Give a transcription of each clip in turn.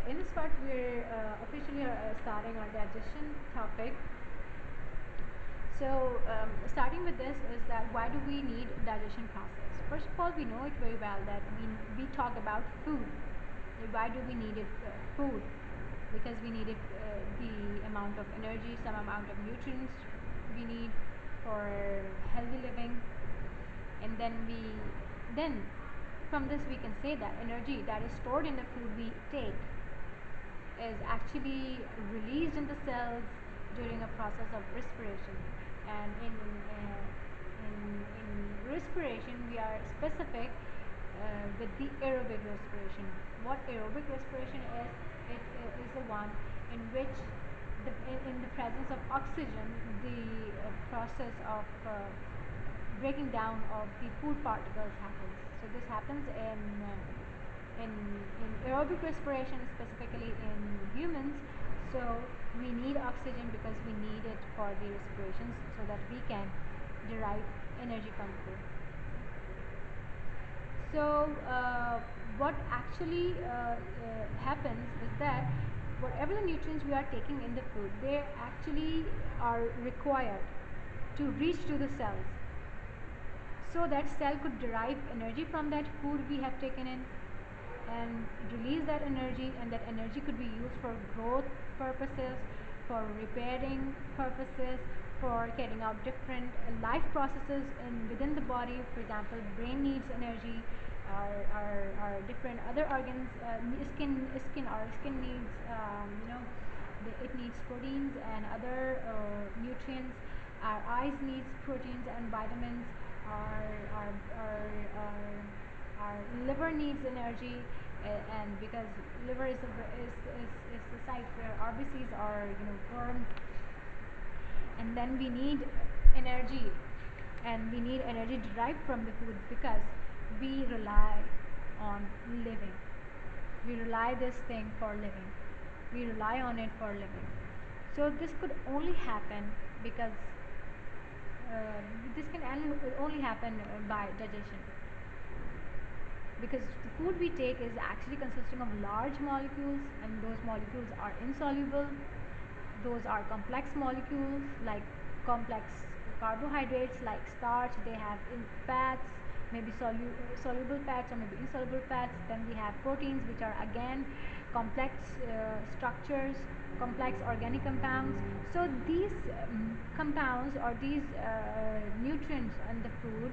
in this part we're officially starting our digestion topic. So starting with this is that why do we need digestion process? First of all, we know it very well that we talk about food. Why do we need it? Food, because we need it, the amount of energy, some amount of nutrients we need for healthy living, and then from this we can say that energy that is stored in the food we take is actually released in the cells during a process of respiration. And in respiration we are specific with the aerobic respiration. What aerobic respiration is? It is the one in which in the presence of oxygen, the process of breaking down of the food particles happens. So this happens in aerobic respiration, specifically in humans. So we need oxygen because we need it for the respirations so that we can derive energy from food. So what actually happens is that whatever the nutrients we are taking in the food, they actually are required to reach to the cells, so that cell could derive energy from that food we have taken in and release that energy, and that energy could be used for growth purposes, for repairing purposes, for carrying out different life processes within the body. For example, brain needs energy, our different other organs, our skin needs, it needs proteins and other nutrients. Our eyes needs proteins and vitamins. Our liver needs energy, and because liver is the site where RBCs are formed. And then we need energy, and we need energy derived from the food because we rely on living. We rely this thing for living. We rely on it for living. So this could only happen because this can only happen by digestion, because the food we take is actually consisting of large molecules, and those molecules are insoluble. Those are complex molecules, like complex carbohydrates like starch. They have fats, maybe soluble fats or maybe insoluble fats. Then we have proteins, which are again complex structures, complex organic compounds. So these compounds or these nutrients in the food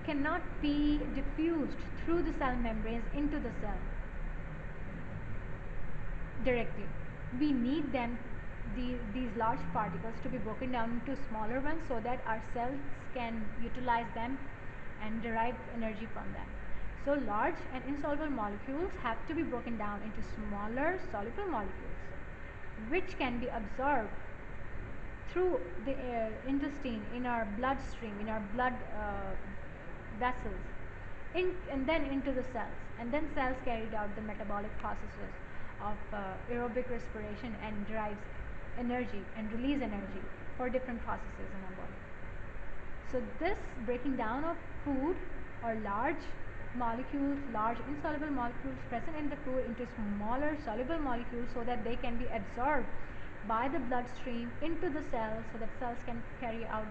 cannot be diffused through the cell membranes into the cell directly. We need them, these large particles, to be broken down into smaller ones so that our cells can utilize them and derive energy from them. So large and insoluble molecules have to be broken down into smaller soluble molecules, which can be absorbed through the intestine, in our bloodstream, in our blood vessels, and then into the cells, and then cells carried out the metabolic processes of aerobic respiration and derives energy and release energy for different processes in our body. So this breaking down of food, or large molecules, large insoluble molecules present in the food, into smaller soluble molecules so that they can be absorbed by the bloodstream into the cells so that cells can carry out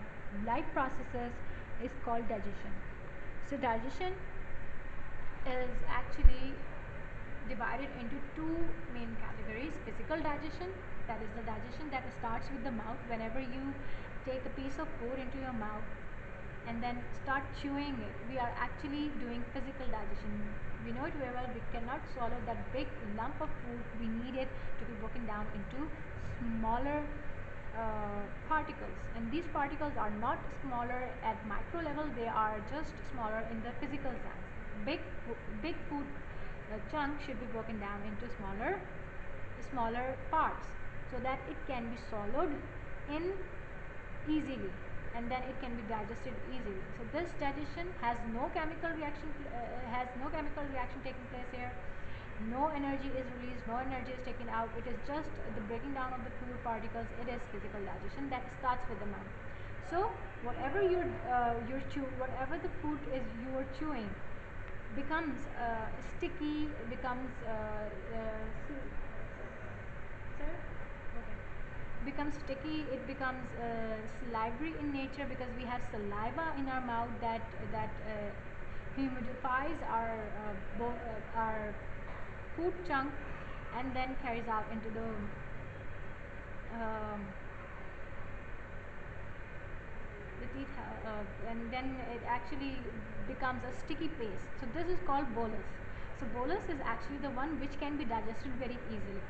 life processes, is called digestion. So digestion is actually divided into two main categories. Physical digestion, that is the digestion that starts with the mouth. Whenever you take a piece of food into your mouth and then start chewing it, we are actually doing physical digestion. We know it very well. We cannot swallow that big lump of food. We need it to be broken down into smaller particles, and these particles are not smaller at micro level. They are just smaller in the physical sense. Big food chunk should be broken down into smaller parts so that it can be swallowed in easily, and then it can be digested easily. So this digestion has no chemical reaction taking place here. No energy is released, no energy is taken out. It is just the breaking down of the food particles. It is physical digestion that starts with the mouth. So whatever whatever the food is you are chewing, becomes sticky, becomes sir? Okay. Becomes sticky, it becomes salivary in nature, because we have saliva in our mouth that humidifies our food chunk and then carries out into the um, teeth, and then it actually becomes a sticky paste. So this is called bolus. So bolus is actually the one which can be digested very easily.